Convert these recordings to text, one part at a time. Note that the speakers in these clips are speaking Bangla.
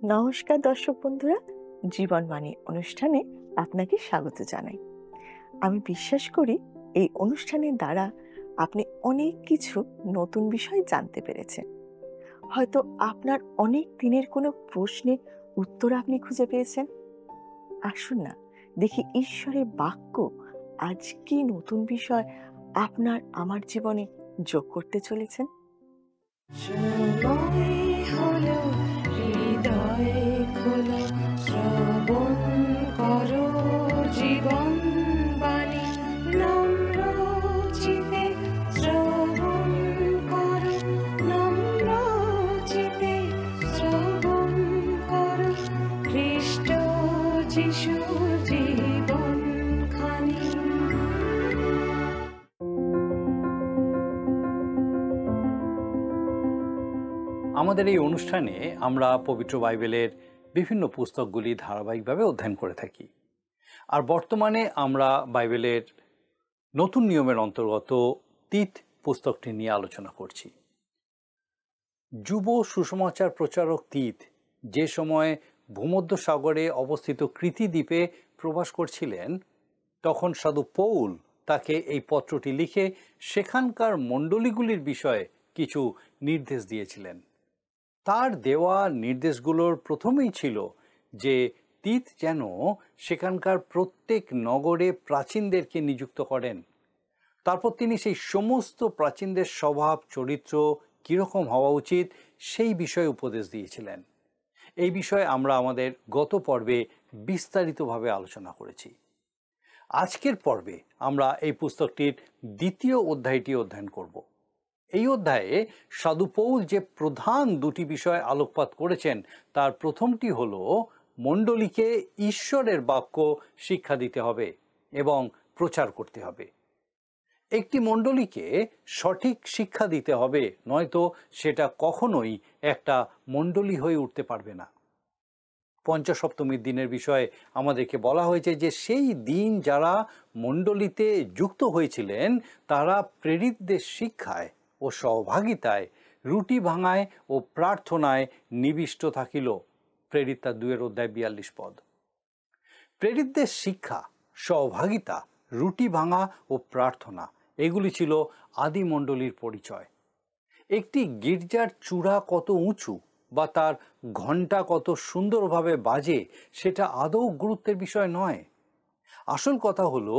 নমস্কার দর্শক বন্ধুরা, জীবনবাণী অনুষ্ঠানে আপনাকে স্বাগত জানাই। আমি বিশ্বাস করি এই অনুষ্ঠানের দ্বারা আপনি অনেক কিছু নতুন বিষয় জানতে পেরেছেন। হয়তো আপনার অনেক দিনের কোনো প্রশ্নের উত্তর আপনি খুঁজে পেয়েছেন। আসুন না, দেখি ঈশ্বরের বাক্য আজ কি নতুন বিষয় আপনার আমার জীবনে যোগ করতে চলেছেন। সময় হলো হৃদয় খোলো, শ্রবণ করো জীবন বাণী, নম্র চিতে শ্রবণ করো, নম্র চিতে শ্রবণ করো, খ্রিস্ট যিশুর জীবন খানি। আমাদের এই অনুষ্ঠানে আমরা পবিত্র বাইবেলের বিভিন্ন পুস্তকগুলি ধারাবাহিকভাবে অধ্যয়ন করে থাকি। আর বর্তমানে আমরা বাইবেলের নতুন নিয়মের অন্তর্গত তীত পুস্তকটি নিয়ে আলোচনা করছি। যুব সুসমাচার প্রচারক তীত যে সময় ভূমধ্য সাগরে অবস্থিত কৃতি দ্বীপে প্রবাস করছিলেন, তখন সাধু পৌল তাকে এই পত্রটি লিখে সেখানকার মণ্ডলীগুলির বিষয়ে কিছু নির্দেশ দিয়েছিলেন। তার দেওয়া নির্দেশগুলোর প্রথমেই ছিল যে তীত যেন সেখানকার প্রত্যেক নগরে প্রাচীনদেরকে নিযুক্ত করেন। তারপর তিনি সেই সমস্ত প্রাচীনদের স্বভাব চরিত্র কীরকম হওয়া উচিত সেই বিষয়ে উপদেশ দিয়েছিলেন। এই বিষয়ে আমরা আমাদের গত পর্বে বিস্তারিতভাবে আলোচনা করেছি। আজকের পর্বে আমরা এই পুস্তকটির দ্বিতীয় অধ্যায়টি অধ্যয়ন করব। এই অধ্যায়ে সাধু পৌল যে প্রধান দুটি বিষয় আলোকপাত করেছেন, তার প্রথমটি হল মণ্ডলীকে ঈশ্বরের বাক্য শিক্ষা দিতে হবে এবং প্রচার করতে হবে। একটি মণ্ডলীকে সঠিক শিক্ষা দিতে হবে, নয়তো সেটা কখনোই একটা মণ্ডলী হয়ে উঠতে পারবে না। পঞ্চসপ্তমীর দিনের বিষয়ে আমাদেরকে বলা হয়েছে যে সেই দিন যারা মণ্ডলীতে যুক্ত হয়েছিলেন তারা প্রেরিতদের শিক্ষায় ও সহভাগিতায় রুটি ভাঙায় ও প্রার্থনায় নিবিষ্ট থাকিল। প্রেরিত 2:42 প্রেরিতদের শিক্ষা, সহভাগিতা, রুটি ভাঙা ও প্রার্থনা এগুলি ছিল আদি মণ্ডলীর পরিচয়। একটি গির্জার চূড়া কত উঁচু বা তার ঘণ্টা কত সুন্দরভাবে বাজে সেটা আদৌ গুরুত্বের বিষয় নয়। আসল কথা হলো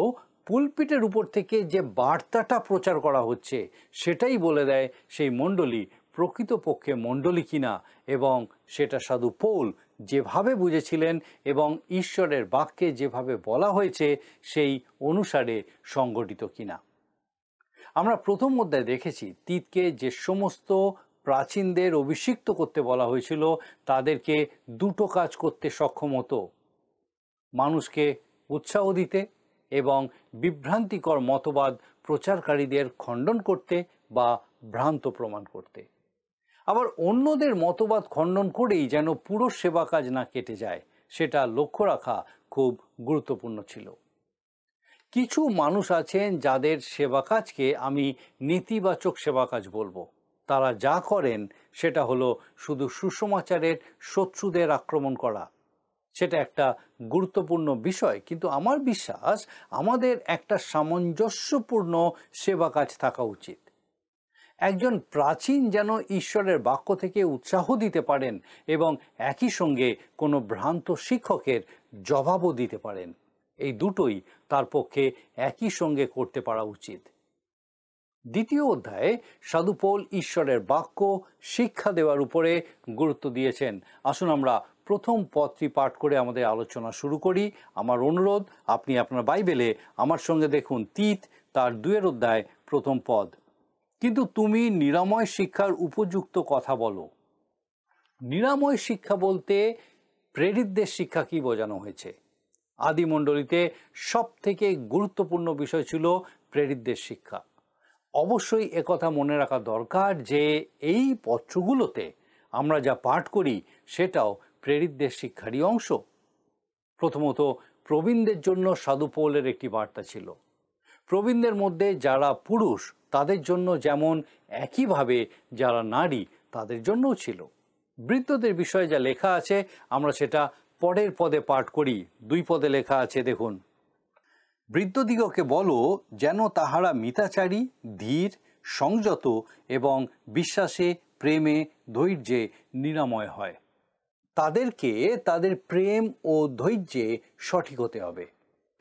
পুলপিটের উপর থেকে যে বার্তাটা প্রচার করা হচ্ছে সেটাই বলে দেয় সেই মণ্ডলী প্রকৃতপক্ষে মণ্ডলী কিনা, এবং সেটা সাধু পৌল যেভাবে বুঝেছিলেন এবং ঈশ্বরের বাক্যে যেভাবে বলা হয়েছে সেই অনুসারে সংগঠিত কিনা। আমরা প্রথম অধ্যায়ে দেখেছি তীতকে যে সমস্ত প্রাচীনদের অভিষিক্ত করতে বলা হয়েছিল তাদেরকে দুটো কাজ করতে সক্ষম হতো: মানুষকে উৎসাহ দিতে এবং বিভ্রান্তিকর মতবাদ প্রচারকারীদের খণ্ডন করতে বা ভ্রান্ত প্রমাণ করতে। আবার অন্যদের মতবাদ খণ্ডন করেই যেন পুরো সেবা কাজ না কেটে যায়, সেটা লক্ষ্য রাখা খুব গুরুত্বপূর্ণ ছিল। কিছু মানুষ আছেন যাদের সেবা কাজকে আমি নেতিবাচক সেবা কাজ বলবো। তারা যা করেন সেটা হলো শুধু সুসমাচারের শত্রুদের আক্রমণ করা। সেটা একটা গুরুত্বপূর্ণ বিষয়, কিন্তু আমার বিশ্বাস আমাদের একটা সামঞ্জস্যপূর্ণ সেবা কাজ থাকা উচিত। একজন প্রাচীন যেন ঈশ্বরের বাক্য থেকে উৎসাহ দিতে পারেন এবং একই সঙ্গে কোনো ভ্রান্ত শিক্ষকের জবাবও দিতে পারেন। এই দুটোই তার পক্ষে একই সঙ্গে করতে পারা উচিত। দ্বিতীয় অধ্যায়ে সাধু পৌল ঈশ্বরের বাক্য শিক্ষা দেওয়ার উপরে গুরুত্ব দিয়েছেন। আসুন আমরা প্রথম পদটি পাঠ করে আমাদের আলোচনা শুরু করি। আমার অনুরোধ, আপনি আপনার বাইবেলে আমার সঙ্গে দেখুন তীত তার 2 অধ্যায় প্রথম পদ। কিন্তু তুমি নিরাময় শিক্ষার উপযুক্ত কথা বলো। নিরাময় শিক্ষা বলতে প্রেরিতদের শিক্ষা কি বোঝানো হয়েছে? আদি মণ্ডলীতে সব থেকে গুরুত্বপূর্ণ বিষয় ছিল প্রেরিতদের শিক্ষা। অবশ্যই একথা মনে রাখা দরকার যে এই পত্রগুলোতে আমরা যা পাঠ করি সেটাও প্রেরিতদের শিক্ষারই অংশ। প্রথমত, প্রবীণদের জন্য সাধু পৌলের একটি বার্তা ছিল। প্রবীণদের মধ্যে যারা পুরুষ তাদের জন্য যেমন, একইভাবে যারা নারী তাদের জন্যও ছিল। বৃদ্ধদের বিষয়ে যা লেখা আছে আমরা সেটা পরের পদে পাঠ করি। 2 পদে লেখা আছে, দেখুন, বৃদ্ধদিগকে বলো যেন তাহারা মিতাচারী, ধীর, সংযত এবং বিশ্বাসে, প্রেমে, ধৈর্যে নিরাময় হয়। তাদেরকে তাদের প্রেম ও ধৈর্যে সঠিক হতে হবে।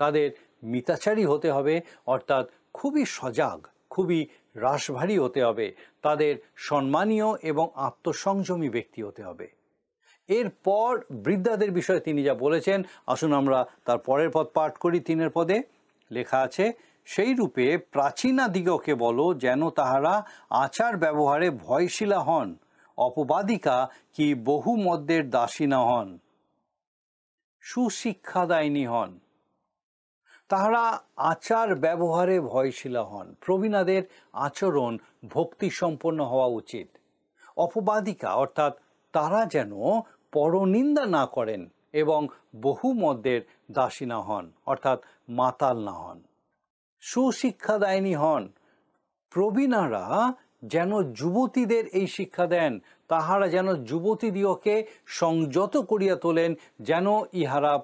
তাদের মিতাচারী হতে হবে, অর্থাৎ খুবই সজাগ, খুবই রাশভারী হতে হবে। তাদের সম্মানীয় এবং আত্মসংযমী ব্যক্তি হতে হবে। এরপর বৃদ্ধাদের বিষয়ে তিনি যা বলেছেন, আসুন আমরা তার পরের পদ পাঠ করি। 3 পদে লেখা আছে, সেই রূপে প্রাচীনাদিগকে বলো যেন তাহারা আচার ব্যবহারে ভয়শীলা হন, অপবাদিকা কি বহু মদ্যের দাসী না হন, সুশিক্ষাদায়িনী হন। তাহারা আচার ব্যবহারে ভয়শীলা হন। প্রবীণাদের আচরণ ভক্তি সম্পন্ন হওয়া উচিত। অপবাদিকা অর্থাৎ তারা যেন পরনিন্দা না করেন এবং বহু মদ্যের দাসী না হন, অর্থাৎ মাতাল না হন। সুশিক্ষাদায়িনী হন। প্রবীণারা যেন যুবতীদের এই শিক্ষা দেন, তাহারা যেন যুবতীদিওকে সংযত করিয়া তোলেন, যেন ইহারা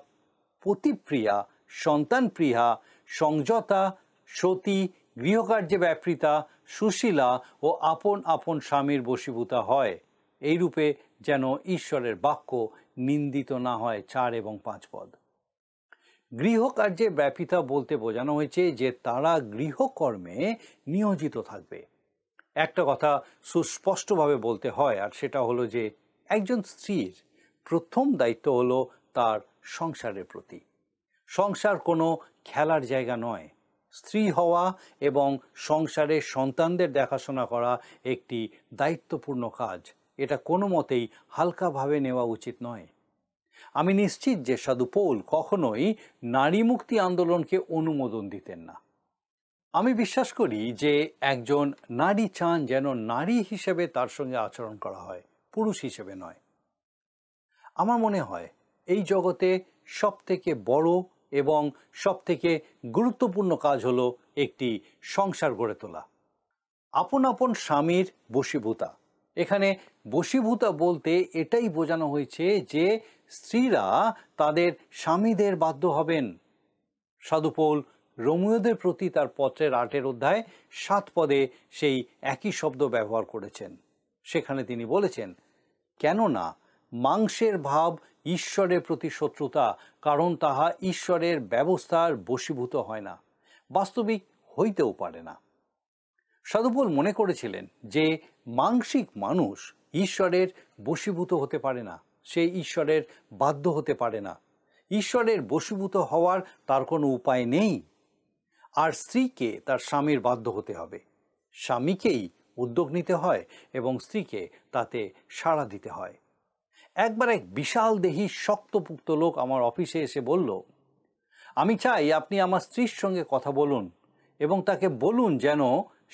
পতিপ্রিয়া, সন্তানপ্রিয়া, সংযতা, সতী, গৃহকার্যে ব্যাপৃতা, সুশীলা ও আপন আপন স্বামীর বশীভূতা হয়। এইরূপে যেন ঈশ্বরের বাক্য নিন্দিত না হয়। 4 এবং 5 পদ। গৃহকার্যে ব্যাপৃতা বলতে বোঝানো হয়েছে যে তারা গৃহকর্মে নিয়োজিত থাকবে। একটা কথা সুস্পষ্টভাবে বলতে হয়, আর সেটা হলো যে একজন স্ত্রীর প্রথম দায়িত্ব হলো তার সংসারের প্রতি। সংসার কোনো খেলার জায়গা নয়। স্ত্রী হওয়া এবং সংসারের সন্তানদের দেখাশোনা করা একটি দায়িত্বপূর্ণ কাজ। এটা কোনো মতেই হালকাভাবে নেওয়া উচিত নয়। আমি নিশ্চিত যে সাধু পৌল কখনোই নারী মুক্তি আন্দোলনকে অনুমোদন দিতেন না। আমি বিশ্বাস করি যে একজন নারী চান যেন নারী হিসেবে তার সঙ্গে আচরণ করা হয়, পুরুষ হিসেবে নয়। আমার মনে হয় এই জগতে সবথেকে বড় এবং সবথেকে গুরুত্বপূর্ণ কাজ হলো একটি সংসার গড়ে তোলা। আপন আপন স্বামীর বশীভূতা। এখানে বশীভূতা বলতে এটাই বোঝানো হয়েছে যে স্ত্রীরা তাদের স্বামীদের বাধ্য হবেন। সাধু পৌল রোমীয়দের প্রতি তার পত্রের 8 অধ্যায় 7 পদে সেই একই শব্দ ব্যবহার করেছেন। সেখানে তিনি বলেছেন, কেননা মাংসের ভাব ঈশ্বরের প্রতি শত্রুতা, কারণ তাহা ঈশ্বরের ব্যবস্থার বশীভূত হয় না, বাস্তবিক হইতেও পারে না। সাধু পৌল মনে করেছিলেন যে মাংসিক মানুষ ঈশ্বরের বশীভূত হতে পারে না, সে ঈশ্বরের বাধ্য হতে পারে না। ঈশ্বরের বশীভূত হওয়ার তার কোনো উপায় নেই। আর স্ত্রীকে তার স্বামীর বাধ্য হতে হবে। স্বামীকেই উদ্যোগ নিতে হয় এবং স্ত্রীকে তাতে সাড়া দিতে হয়। একবার এক বিশাল দেহী শক্তপুক্ত লোক আমার অফিসে এসে বলল, আমি চাই আপনি আমার স্ত্রীর সঙ্গে কথা বলুন এবং তাকে বলুন যেন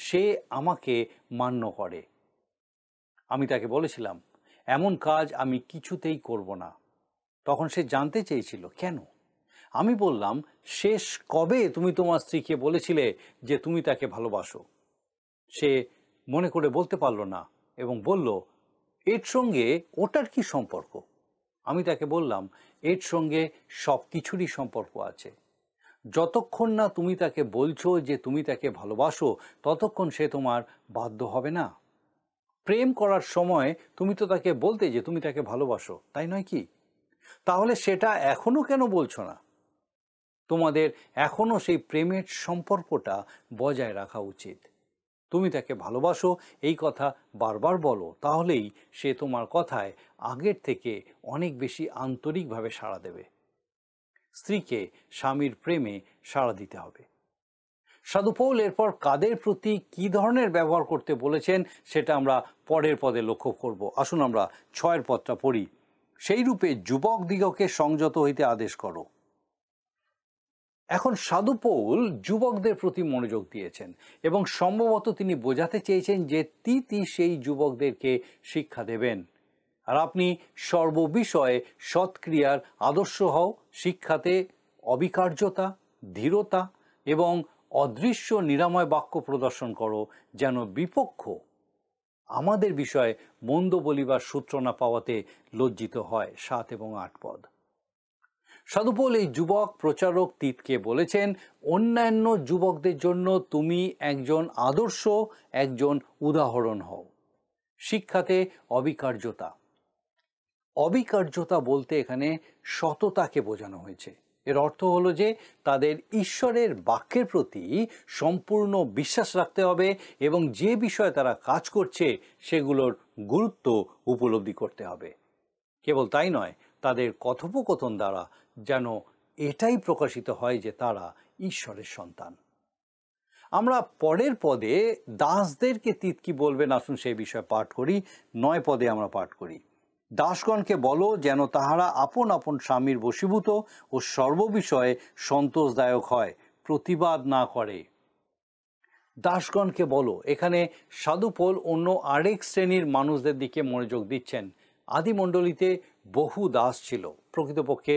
সে আমাকে মান্য করে। আমি তাকে বলেছিলাম, এমন কাজ আমি কিছুতেই করব না। তখন সে জানতে চেয়েছিল কেন। আমি বললাম, শেষ কবে তুমি তোমার স্ত্রীকে বলেছিলে যে তুমি তাকে ভালোবাসো? সে মনে করে বলতে পারল না এবং বলল, এর সঙ্গে ওটার কি সম্পর্ক? আমি তাকে বললাম, এর সঙ্গে সব কিছুরই সম্পর্ক আছে। যতক্ষণ না তুমি তাকে বলছো যে তুমি তাকে ভালোবাসো, ততক্ষণ সে তোমার বাধ্য হবে না। প্রেম করার সময় তুমি তো তাকে বলতে যে তুমি তাকে ভালোবাসো, তাই নয় কি? তাহলে সেটা এখনো কেন বলছো না? তোমাদের এখনো সেই প্রেমের সম্পর্কটা বজায় রাখা উচিত। তুমি তাকে ভালোবাসো এই কথা বারবার বলো, তাহলেই সে তোমার কথায় আগের থেকে অনেক বেশি আন্তরিকভাবে সাড়া দেবে। স্ত্রীকে স্বামীর প্রেমে সাড়া দিতে হবে। সাধু পৌল এরপর কাদের প্রতি কি ধরনের ব্যবহার করতে বলেছেন সেটা আমরা পরের পদে লক্ষ্য করব। আসুন আমরা 6 পদটা পড়ি। সেই রূপে যুবক দিগকে সংযত হইতে আদেশ করো। এখন সাধু পৌল যুবকদের প্রতি মনোযোগ দিয়েছেন এবং সম্ভবত তিনি বোঝাতে চেয়েছেন যে তিতি সেই যুবকদেরকে শিক্ষা দেবেন। আর আপনি সর্ববিষয়ে সৎক্রিয়ার আদর্শ হও, শিক্ষাতে অবিকার্যতা, ধীরতা এবং অদৃশ্য নিরাময় বাক্য প্রদর্শন করো, যেন বিপক্ষ আমাদের বিষয়ে মন্দ বলিবার সূত্র না পাওয়াতে লজ্জিত হয়। 7 এবং 8 পদ। সাধুপোল এই যুবক প্রচারক তিতকে বলেছেন, অন্যান্য যুবকদের জন্য তুমি একজন আদর্শ, একজন উদাহরণ হও। শিক্ষাতে অবিকার্যতা। অবিকার্যতা বলতে এখানে সততাকে বোঝানো হয়েছে। এর অর্থ হলো যে তাদের ঈশ্বরের বাক্যের প্রতি সম্পূর্ণ বিশ্বাস রাখতে হবে এবং যে বিষয়ে তারা কাজ করছে সেগুলোর গুরুত্ব উপলব্ধি করতে হবে। কেবল তাই নয়, তাদের কথোপকথন দ্বারা যেন এটাই প্রকাশিত হয় যে তারা ঈশ্বরের সন্তান। আমরা পরের পদে দাসদেরকে তিত কি বলবেন, আসুন সেই বিষয়ে পাঠ করি। 9 পদে আমরা পাঠ করি, দাসগণকে বলো যেন তাহারা আপন আপন স্বামীর বশীভূত ও সর্ববিষয়ে সন্তোষদায়ক হয়, প্রতিবাদ না করে। দাসগণকে বলো, এখানে সাধুপোল অন্য আরেক শ্রেণীর মানুষদের দিকে মনোযোগ দিচ্ছেন। আদিমণ্ডলীতে বহু দাস ছিল। প্রকৃতপক্ষে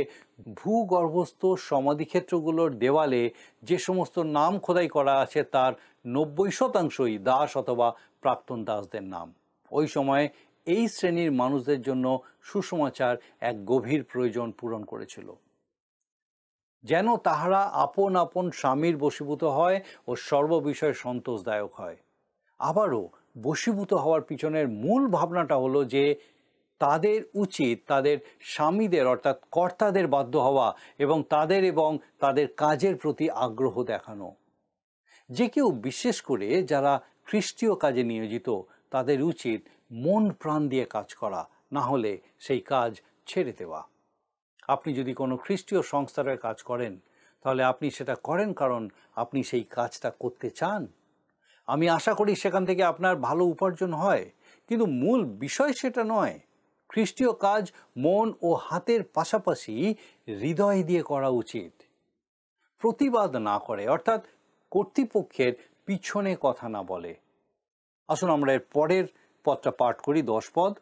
ভূগর্ভস্থ সমাধিক্ষেত্রগুলোর দেওয়ালে যে সমস্ত নাম খোদাই করা আছে তার 90% দাস অথবা প্রাক্তন দাসদের নাম। ওই সময়ে এই শ্রেণীর মানুষদের জন্য সুসমাচার এক গভীর প্রয়োজন পূরণ করেছিল, যেন তাহারা আপন আপন স্বামীর বশীভূত হয় ও সর্ববিষয়ে সন্তোষদায়ক হয়। আবারও বশীভূত হওয়ার পিছনের মূল ভাবনাটা হলো যে তাদের উচিত তাদের স্বামীদের অর্থাৎ কর্তাদের বাধ্য হওয়া এবং তাদের কাজের প্রতি আগ্রহ দেখানো। যে কেউ, বিশেষ করে যারা খ্রিস্টীয় কাজে নিয়োজিত, তাদের উচিত মন প্রাণ দিয়ে কাজ করা, না হলে সেই কাজ ছেড়ে দেওয়া। আপনি যদি কোনো খ্রিস্টীয় সংস্থার কাজ করেন, তাহলে আপনি সেটা করেন কারণ আপনি সেই কাজটা করতে চান। আমি আশা করি সেখান থেকে আপনার ভালো উপার্জন হয়, কিন্তু মূল বিষয় সেটা নয়। খ্রিস্টীয় কাজ মন ও হাতের পাশাপাশি হৃদয় দিয়ে করা উচিত। প্রতিবাদ না করে, অর্থাৎ কর্তৃপক্ষের পিছনে কথা না বলে। আসুন আমরা এর পরের পদটা পাঠ করি, 10 পদ।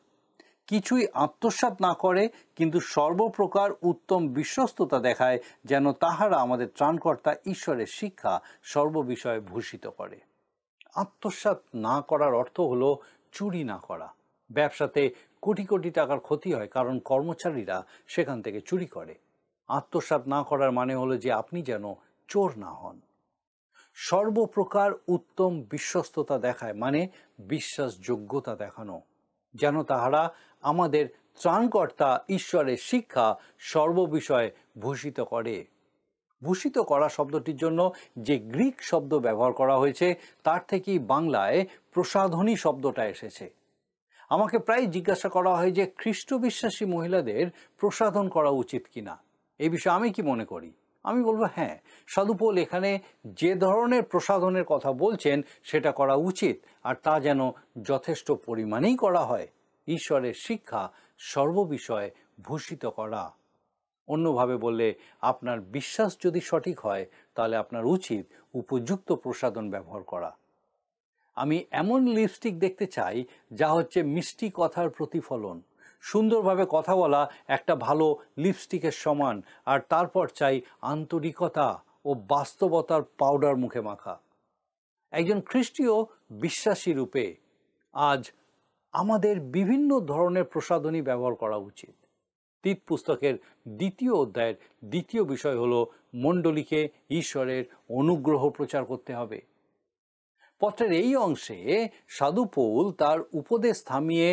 কিছুই আত্মসাৎ না করে, কিন্তু সর্বপ্রকার উত্তম বিশ্বস্ততা দেখায়, যেন তাহারা আমাদের ত্রাণকর্তা ঈশ্বরের শিক্ষা সর্ববিষয়ে ভূষিত করে। আত্মসাৎ না করার অর্থ হলো চুরি না করা। ব্যবসাতে কোটি কোটি টাকার ক্ষতি হয় কারণ কর্মচারীরা সেখান থেকে চুরি করে। আত্মসাৎ না করার মানে হলো যে আপনি যেন চোর না হন। সর্বপ্রকার উত্তম বিশ্বস্ততা দেখায় মানে বিশ্বাসযোগ্যতা দেখানো, যেন তাহারা আমাদের ত্রাণকর্তা ঈশ্বরের শিক্ষা সর্ববিষয়ে ভূষিত করে। ভূষিত করা শব্দটির জন্য যে গ্রিক শব্দ ব্যবহার করা হয়েছে তার থেকেই বাংলায় প্রসাধনী শব্দটা এসেছে। আমাকে প্রায় জিজ্ঞাসা করা হয় যে খ্রিস্ট বিশ্বাসী মহিলাদের প্রসাধন করা উচিত কিনা। এই বিষয়ে আমি কি মনে করি? আমি বলবো হ্যাঁ, সাধুপোল এখানে যে ধরনের প্রসাধনের কথা বলছেন সেটা করা উচিত, আর তা যেন যথেষ্ট পরিমাণেই করা হয়। ঈশ্বরের শিক্ষা সর্ববিষয়ে ভূষিত করা। অন্যভাবে বললে, আপনার বিশ্বাস যদি সঠিক হয় তাহলে আপনার উচিত উপযুক্ত প্রসাধন ব্যবহার করা। আমি এমন লিপস্টিক দেখতে চাই যা হচ্ছে মিষ্টি কথার প্রতিফলন। সুন্দরভাবে কথা বলা একটা ভালো লিপস্টিকের সমান, আর তারপর চাই আন্তরিকতা ও বাস্তবতার পাউডার মুখে মাখা। একজন খ্রিস্টীয় বিশ্বাসী রূপে আজ আমাদের বিভিন্ন ধরনের প্রসাধনী ব্যবহার করা উচিত। তিত পুস্তকের 2য় অধ্যায়ের 2য় বিষয় হলো মণ্ডলীকে ঈশ্বরের অনুগ্রহ প্রচার করতে হবে। পত্রের এই অংশে সাধু পৌল তার উপদেশ থামিয়ে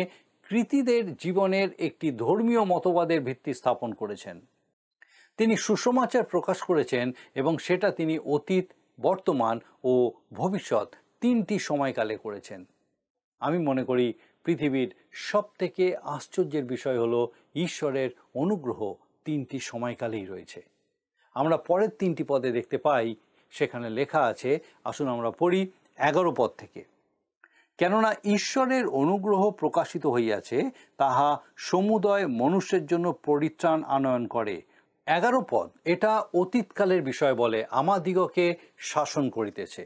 কৃতীদের জীবনের একটি ধর্মীয় মতবাদের ভিত্তি স্থাপন করেছেন। তিনি সুসমাচার প্রকাশ করেছেন এবং সেটা তিনি অতীত, বর্তমান ও ভবিষ্যৎ 3টি সময়কালে করেছেন। আমি মনে করি পৃথিবীর সবথেকে আশ্চর্যের বিষয় হলো ঈশ্বরের অনুগ্রহ 3টি সময়কালেই রয়েছে। আমরা পরের 3টি পদে দেখতে পাই, সেখানে লেখা আছে, আসুন আমরা পড়ি 11 পদ থেকে। কেননা ঈশ্বরের অনুগ্রহ প্রকাশিত হইয়াছে, তাহা সমুদয় মনুষ্যের জন্য পরিত্রাণ আনয়ন করে। 11 পদ এটা অতীতকালের বিষয় বলে, আমাদিগকে শাসন করিতেছে।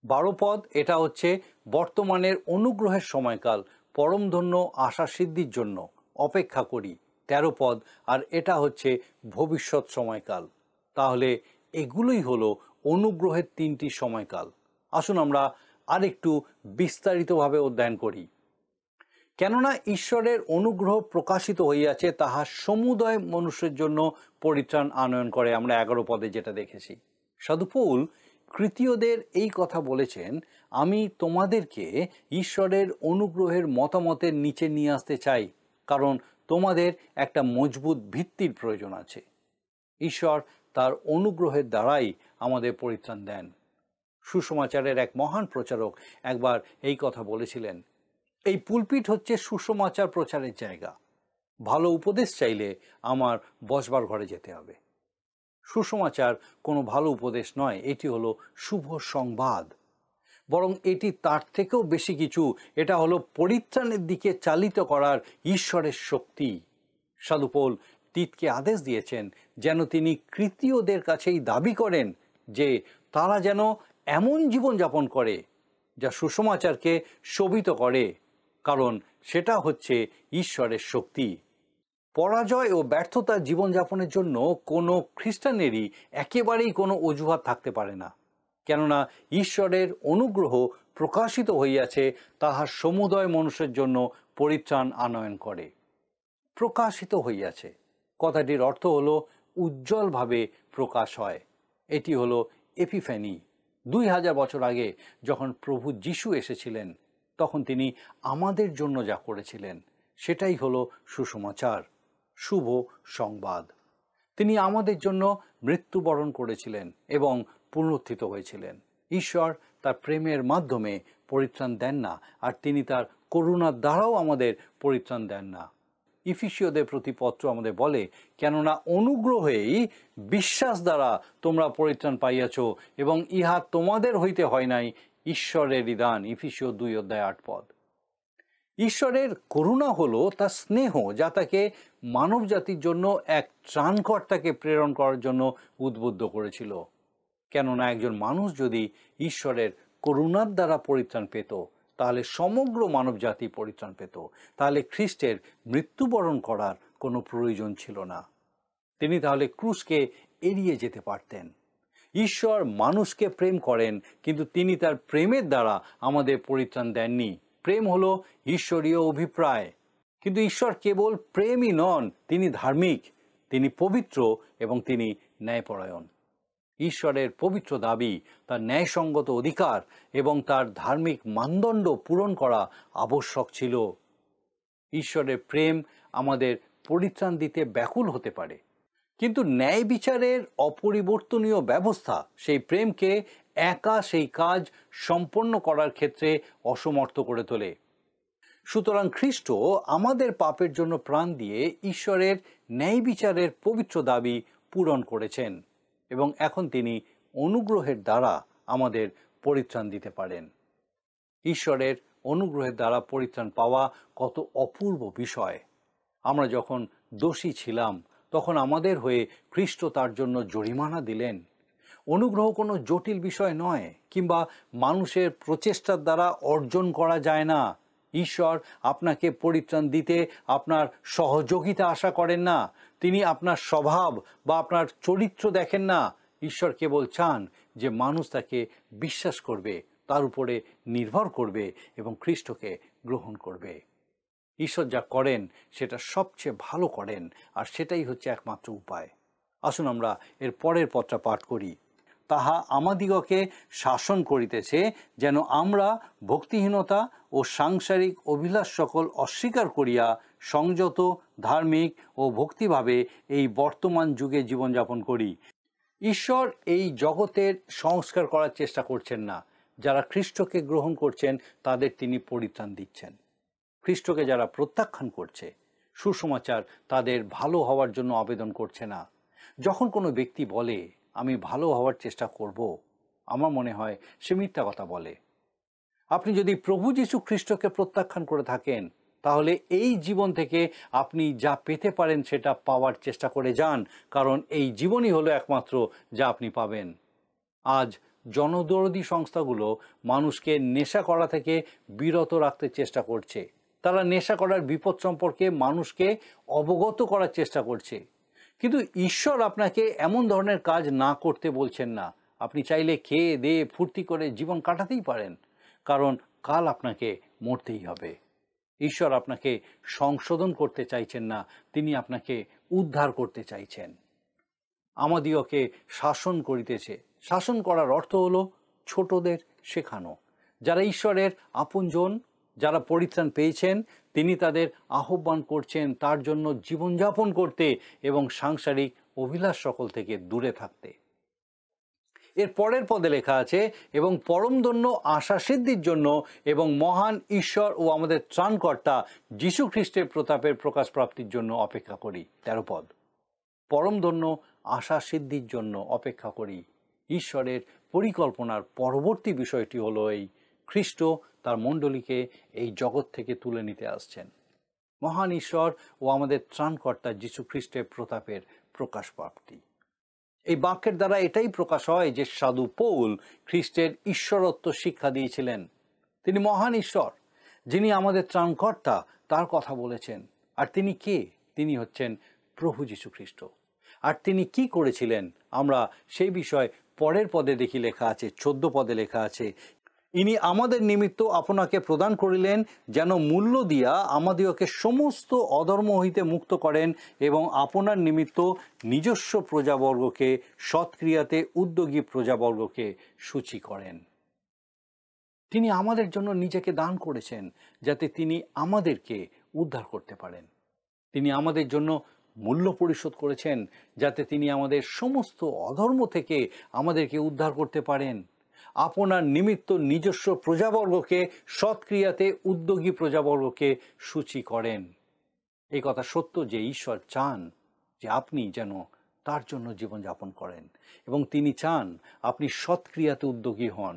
12 পদ এটা হচ্ছে বর্তমানের অনুগ্রহের সময়কাল, পরমধন্য আশা সিদ্ধির জন্য অপেক্ষা করি। 13 পদ আর এটা হচ্ছে ভবিষ্যৎ সময়কাল। তাহলে এগুলোই হলো অনুগ্রহের 3টি সময়কাল। আসুন আমরা আরেকটু বিস্তারিতভাবে অধ্যয়ন করি। কেননা ঈশ্বরের অনুগ্রহ প্রকাশিত হইয়াছে, তাহা সমুদয় মনুষ্যের জন্য পরিত্রাণ আনয়ন করে। আমরা 11 পদে যেটা দেখেছি, সাধু পৌল কৃতীয়দের এই কথা বলেছেন, আমি তোমাদেরকে ঈশ্বরের অনুগ্রহের মতামতের নিচে নিয়ে আসতে চাই, কারণ তোমাদের একটা মজবুত ভিত্তির প্রয়োজন আছে। ঈশ্বর তার অনুগ্রহের দ্বারাই আমাদের পরিত্রাণ দেন। সুসমাচারের এক মহান প্রচারক একবার এই কথা বলেছিলেন, এই পুলপিট হচ্ছে সুসমাচার প্রচারের জায়গা। ভালো উপদেশ চাইলে আমার বসবার ঘরে যেতে হবে। সুসমাচার কোনো ভালো উপদেশ নয়, এটি হলো শুভ সংবাদ। বরং এটি তার থেকেও বেশি কিছু, এটা হলো পরিত্রাণের দিকে চালিত করার ঈশ্বরের শক্তি। সাধু পৌল তীতকে আদেশ দিয়েছেন যেন তিনি কৃতীয়দের কাছেই দাবি করেন যে তারা যেন এমন জীবনযাপন করে যা সুসমাচারকে শোভিত করে, কারণ সেটা হচ্ছে ঈশ্বরের শক্তি। পরাজয় ও ব্যর্থতার জীবনযাপনের জন্য কোনো খ্রিস্টানেরই একেবারেই কোনো অজুহাত থাকতে পারে না, কেননা ঈশ্বরের অনুগ্রহ প্রকাশিত হইয়াছে, তাহার সমুদয় মানুষের জন্য পরিত্রাণ আনয়ন করে। প্রকাশিত হইয়াছে কথাটির অর্থ হলো উজ্জ্বলভাবে প্রকাশ হয়। এটি হলো এপিফ্যানি। 2000 বছর আগে যখন প্রভু যিশু এসেছিলেন, তখন তিনি আমাদের জন্য যা করেছিলেন সেটাই হলো সুসমাচার, শুভ সংবাদ। তিনি আমাদের জন্য মৃত্যুবরণ করেছিলেন এবং পুনরুত্থিত হয়েছিলেন। ঈশ্বর তার প্রেমের মাধ্যমে পরিত্রাণ দেন না, আর তিনি তার করুণার দ্বারাও আমাদের পরিত্রাণ দেন না। ইফিসীয়দের প্রতি পত্র আমাদের বলে, কেননা অনুগ্রহেই বিশ্বাস দ্বারা তোমরা পরিত্রাণ পাইয়াছ, এবং ইহা তোমাদের হইতে হয় নাই, ঈশ্বরেরই দান। ইফিসীয় 2:8 পদ। ঈশ্বরের করুণা হলো তার স্নেহ, যা তাকে মানব জাতির জন্য এক ত্রাণকর্তাকে প্রেরণ করার জন্য উদ্বুদ্ধ করেছিল। কেননা একজন মানুষ যদি ঈশ্বরের করুণার দ্বারা পরিত্রাণ পেত, তাহলে সমগ্র মানব জাতি পরিত্রাণ পেত। তাহলে খ্রিস্টের মৃত্যুবরণ করার কোনো প্রয়োজন ছিল না। তিনি তাহলে ক্রুশকে এড়িয়ে যেতে পারতেন। ঈশ্বর মানুষকে প্রেম করেন, কিন্তু তিনি তার প্রেমের দ্বারা আমাদের পরিত্রাণ দেননি। প্রেম হলো ঈশ্বরীয় অভিপ্রায়, কিন্তু ঈশ্বর কেবল প্রেমই নন, তিনি ধার্মিক, তিনি পবিত্র এবং তিনি ন্যায়পরায়ণ। ঈশ্বরের পবিত্র দাবি, তার ন্যায়সঙ্গত অধিকার এবং তার ধার্মিক মানদণ্ড পূরণ করা আবশ্যক ছিল। ঈশ্বরের প্রেম আমাদের পরিত্রাণ দিতে ব্যাকুল হতে পারে, কিন্তু ন্যায় বিচারের অপরিবর্তনীয় ব্যবস্থা সেই প্রেমকে একা সেই কাজ সম্পন্ন করার ক্ষেত্রে অসমর্থ করে তোলে। সুতরাং খ্রিস্ট আমাদের পাপের জন্য প্রাণ দিয়ে ঈশ্বরের ন্যায় বিচারের পবিত্র দাবি পূরণ করেছেন, এবং এখন তিনি অনুগ্রহের দ্বারা আমাদের পরিত্রাণ দিতে পারেন। ঈশ্বরের অনুগ্রহের দ্বারা পরিত্রাণ পাওয়া কত অপূর্ব বিষয়। আমরা যখন দোষী ছিলাম, তখন আমাদের হয়ে খ্রিস্ট তার জন্য জরিমানা দিলেন। অনুগ্রহ কোনো জটিল বিষয় নয়, কিংবা মানুষের প্রচেষ্টার দ্বারা অর্জন করা যায় না। ঈশ্বর আপনাকে পরিত্রাণ দিতে আপনার সহযোগিতা আশা করেন না। তিনি আপনার স্বভাব বা আপনার চরিত্র দেখেন না। ঈশ্বর কেবল চান যে মানুষ তাকে বিশ্বাস করবে, তার উপরে নির্ভর করবে এবং খ্রিস্টকে গ্রহণ করবে। ঈশ্বর যা করেন সেটা সবচেয়ে ভালো করেন, আর সেটাই হচ্ছে একমাত্র উপায়। আসুন আমরা এর পরের পদটা পাঠ করি। তাহা আমাদিগকে শাসন করিতেছে, যেন আমরা ভক্তিহীনতা ও সাংসারিক অভিলাষ সকল অস্বীকার করিয়া সংযত, ধার্মিক ও ভক্তিভাবে এই বর্তমান যুগে জীবনযাপন করি। ঈশ্বর এই জগতের সংস্কার করার চেষ্টা করছেন না। যারা খ্রিস্টকে গ্রহণ করছেন তাদের তিনি পরিত্রাণ দিচ্ছেন। খ্রিস্টকে যারা প্রত্যাখ্যান করছে, সুসমাচার তাদের ভালো হওয়ার জন্য আবেদন করছে না। যখন কোনো ব্যক্তি বলে আমি ভালো হওয়ার চেষ্টা করব, আমার মনে হয় সে মিথ্যা কথা বলে। আপনি যদি প্রভু যীশু খ্রিস্টকে প্রত্যাখ্যান করে থাকেন, তাহলে এই জীবন থেকে আপনি যা পেতে পারেন সেটা পাওয়ার চেষ্টা করে যান, কারণ এই জীবনই হলো একমাত্র যা আপনি পাবেন। আজ জনদরদী সংস্থাগুলো মানুষকে নেশা করা থেকে বিরত রাখতে চেষ্টা করছে। তারা নেশা করার বিপদ সম্পর্কে মানুষকে অবগত করার চেষ্টা করছে। কিন্তু ঈশ্বর আপনাকে এমন ধরনের কাজ না করতে বলছেন না। আপনি চাইলে খেয়ে দিয়ে ফুর্তি করে জীবন কাটাতেই পারেন, কারণ কাল আপনাকে মরতেই হবে। ঈশ্বর আপনাকে সংশোধন করতে চাইছেন না, তিনি আপনাকে উদ্ধার করতে চাইছেন। আমাদিওকে শাসন করিতেছে। শাসন করার অর্থ হলো ছোটদের শেখানো। যারা ঈশ্বরের আপনজন, যারা পরিত্রাণ পেয়েছেন, তিনি তাদের আহ্বান করছেন তার জন্য জীবনযাপন করতে এবং সাংসারিক অভিলাষ সকল থেকে দূরে থাকতে। এর পরের পদে লেখা আছে, এবং পরমধন্য আশা সিদ্ধির জন্য এবং মহান ঈশ্বর ও আমাদের ত্রাণকর্তা যীশু খ্রিস্টের প্রতাপের প্রকাশ প্রাপ্তির জন্য অপেক্ষা করি। 13 পদ, পরমধন্য আশা সিদ্ধির জন্য অপেক্ষা করি। ঈশ্বরের পরিকল্পনার পরবর্তী বিষয়টি হলো এই খ্রিস্ট তার মণ্ডলীকে এই জগৎ থেকে তুলে নিতে আসছেন। মহান ঈশ্বর ও আমাদের ত্রাণকর্তা যীশু খ্রিস্টের প্রতাপের প্রকাশ প্রাপ্তি। এই বাক্যের দ্বারা এটাই প্রকাশ হয় যে সাধু পৌল খ্রিস্টের ঈশ্বরত্ব শিক্ষা দিয়েছিলেন। তিনি মহান ঈশ্বর, যিনি আমাদের ত্রাণকর্তা, তার কথা বলেছেন। আর তিনি কে? তিনি হচ্ছেন প্রভু যীশু খ্রিস্ট। আর তিনি কি করেছিলেন আমরা সেই বিষয় পরের পদে দেখি লেখা আছে, 14 পদে লেখা আছে, ইনি আমাদের নিমিত্ত আপনাকে প্রদান করিলেন, যেন মূল্য দিয়া আমাদিওকে সমস্ত অধর্ম হইতে মুক্ত করেন এবং আপনার নিমিত্ত নিজস্ব প্রজাবর্গকে সৎক্রিয়াতে উদ্যোগী প্রজাবর্গকে সূচি করেন। তিনি আমাদের জন্য নিজেকে দান করেছেন যাতে তিনি আমাদেরকে উদ্ধার করতে পারেন। তিনি আমাদের জন্য মূল্য পরিশোধ করেছেন যাতে তিনি আমাদের সমস্ত অধর্ম থেকে আমাদেরকে উদ্ধার করতে পারেন। আপনার নিমিত্ত নিজস্ব প্রজাবর্গকে সৎক্রিয়াতে উদ্যোগী প্রজাবর্গকে সূচি করেন। এই কথা সত্য যে ঈশ্বর চান যে আপনি যেন তার জন্য জীবনযাপন করেন এবং তিনি চান আপনি সৎক্রিয়াতে উদ্যোগী হন।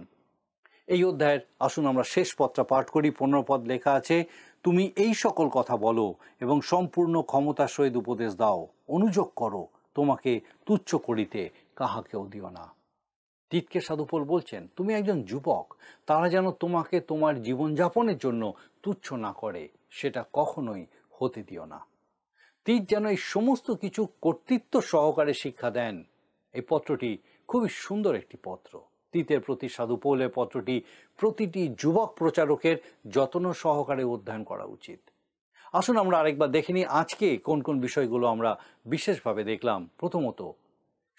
এই অধ্যায়ের আসুন আমরা শেষ পদটা পাঠ করি। 15 পদ লেখা আছে, তুমি এই সকল কথা বলো এবং সম্পূর্ণ ক্ষমতার সহিত উপদেশ দাও, অনুযোগ করো, তোমাকে তুচ্ছ করিতে কাহাকেও দিও না। তীতকে সাধু পৌল বলছেন, তুমি একজন যুবক, তারা যেন তোমাকে তোমার জীবনযাপনের জন্য তুচ্ছ না করে, সেটা কখনোই হতে দিও না। তীত যেন এই সমস্ত কিছু কর্তৃত্ব সহকারে শিক্ষা দেন। এই পত্রটি খুবই সুন্দর একটি পত্র। তীতের প্রতি সাধু পৌলের পত্রটি প্রতিটি যুবক প্রচারকের যত্ন সহকারে অধ্যয়ন করা উচিত। আসুন আমরা আরেকবার দেখে নিই আজকে কোন কোন বিষয়গুলো আমরা বিশেষভাবে দেখলাম। প্রথমত,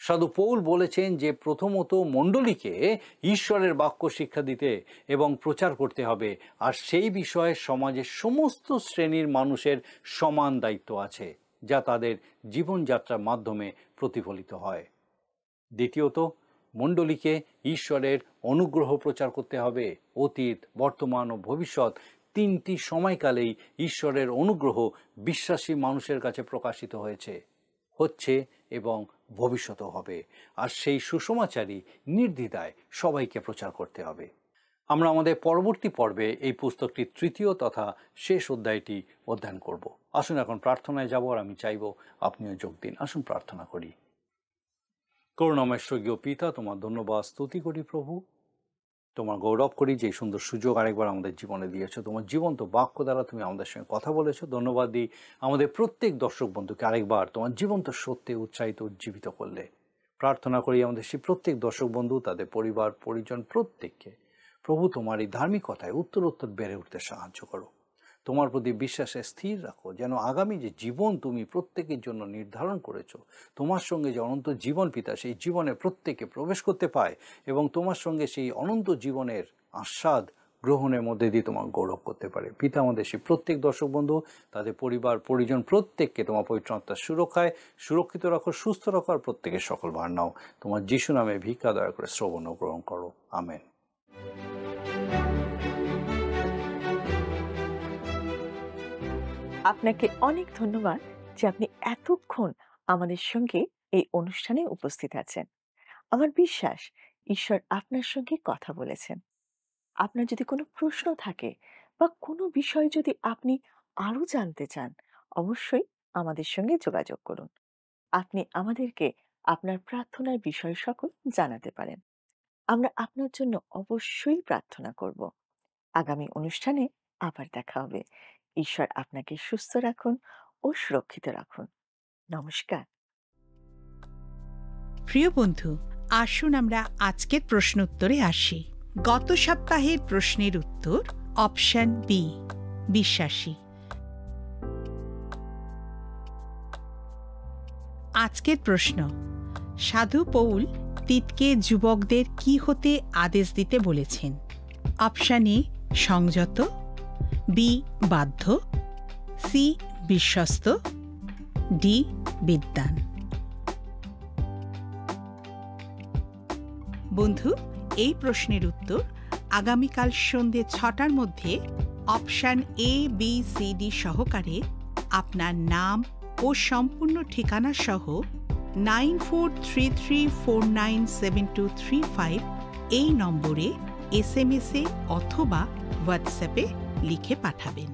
সাধু পৌল বলেছেন যে প্রথমত মণ্ডলীকে ঈশ্বরের বাক্য শিক্ষা দিতে এবং প্রচার করতে হবে, আর সেই বিষয়ে সমাজের সমস্ত শ্রেণীর মানুষের সমান দায়িত্ব আছে, যা তাদের জীবনযাত্রার মাধ্যমে প্রতিফলিত হয়। দ্বিতীয়ত, মণ্ডলীকে ঈশ্বরের অনুগ্রহ প্রচার করতে হবে। অতীত, বর্তমান ও ভবিষ্যৎ তিনটি সময়কালেই ঈশ্বরের অনুগ্রহ বিশ্বাসী মানুষের কাছে প্রকাশিত হচ্ছে এবং ভবিষ্যতেও হবে। আর সেই সুসমাচারই নির্দ্বিধায় সবাইকে প্রচার করতে হবে। আমরা আমাদের পরবর্তী পর্বে এই পুস্তকটির তৃতীয় তথা শেষ অধ্যায়টি অধ্যয়ন করব। আসুন এখন প্রার্থনায় যাব, আর আমি চাইব আপনিও যোগ দিন। আসুন প্রার্থনা করি। করুণাময় স্বর্গীয় পিতা, তোমার ধন্যবাদ স্তুতি করি প্রভু, তোমার গৌরব করি যে সুন্দর সুযোগ আরেকবার আমাদের জীবনে দিয়েছো। তোমার জীবন্ত বাক্য দ্বারা তুমি আমাদের সঙ্গে কথা বলেছো। ধন্যবাদ দিই আমাদের প্রত্যেক দর্শক বন্ধুকে আরেকবার তোমার জীবন্ত সত্যে উৎসাহিত উজ্জীবিত করলে। প্রার্থনা করি আমাদের সেই প্রত্যেক দর্শক বন্ধু, তাদের পরিবার পরিজন প্রত্যেককে প্রভু তোমার এই ধার্মিকতায় উত্তরোত্তর বেড়ে উঠতে সাহায্য করো। তোমার প্রতি বিশ্বাসে স্থির রাখো, যেন আগামী যে জীবন তুমি প্রত্যেকের জন্য নির্ধারণ করেছো, তোমার সঙ্গে যে অনন্ত জীবন পিতা, সেই জীবনে প্রত্যেকে প্রবেশ করতে পায় এবং তোমার সঙ্গে সেই অনন্ত জীবনের আস্বাদ গ্রহণের মধ্যে দিয়ে তোমার গৌরব করতে পারে। পিতা, আমাদের সেই প্রত্যেক দর্শক বন্ধু, তাদের পরিবার পরিজন প্রত্যেককে তোমার পবিত্র আত্মার সুরক্ষায় সুরক্ষিত রাখো, সুস্থ রাখো, আর প্রত্যেকের সকল ভার নাও। তোমার যিশু নামে ভিক্ষা দয়া করে শ্রবণ ও গ্রহণ করো। আমেন। আপনাকে অনেক ধন্যবাদ যে আপনি এতক্ষণ আমাদের সঙ্গে এই অনুষ্ঠানে উপস্থিত আছেন। আমার বিশ্বাস ঈশ্বর আপনার সঙ্গে কথা বলেছেন। আপনার যদি কোনো প্রশ্ন থাকে বা কোনো বিষয় যদি আপনি আরো জানতে চান, অবশ্যই আমাদের সঙ্গে যোগাযোগ করুন। আপনি আমাদেরকে আপনার প্রার্থনার বিষয় সকল জানাতে পারেন। আমরা আপনার জন্য অবশ্যই প্রার্থনা করব। আগামী অনুষ্ঠানে আবার দেখা হবে। ঈশ্বর আপনাকে সুস্থ রাখুন ও সুরক্ষিত রাখুন। নমস্কার। প্রিয় বন্ধু, আসুন আমরা আজকের প্রশ্ন উত্তরে আসি। গত সপ্তাহের প্রশ্নের উত্তর অপশন বি, বিশ্বাসী। আজকের প্রশ্ন, সাধু পৌল তিতকে যুবকদের কি হতে আদেশ দিতে বলেছেন? অপশন এ সংযত, বি বাধ্য, সি বিশ্বস্ত, ডি বিদ্বান। বন্ধু, এই প্রশ্নের উত্তর আগামীকাল সন্ধ্যে 6টার মধ্যে option A, B, C, D সহকারে আপনার নাম ও সম্পূর্ণ ঠিকানা সহ 9433497235 এই নম্বরে SMS-এ অথবা হোয়াটসঅ্যাপে লিখে পাঠাবেন।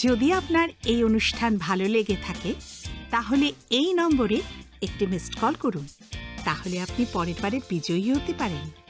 যদি আপনার এই অনুষ্ঠান ভালো লেগে থাকে তাহলে এই নম্বরে একটি মিসড কল করুন, তাহলে আপনি পরের বারে বিজয়ী হতে পারেন।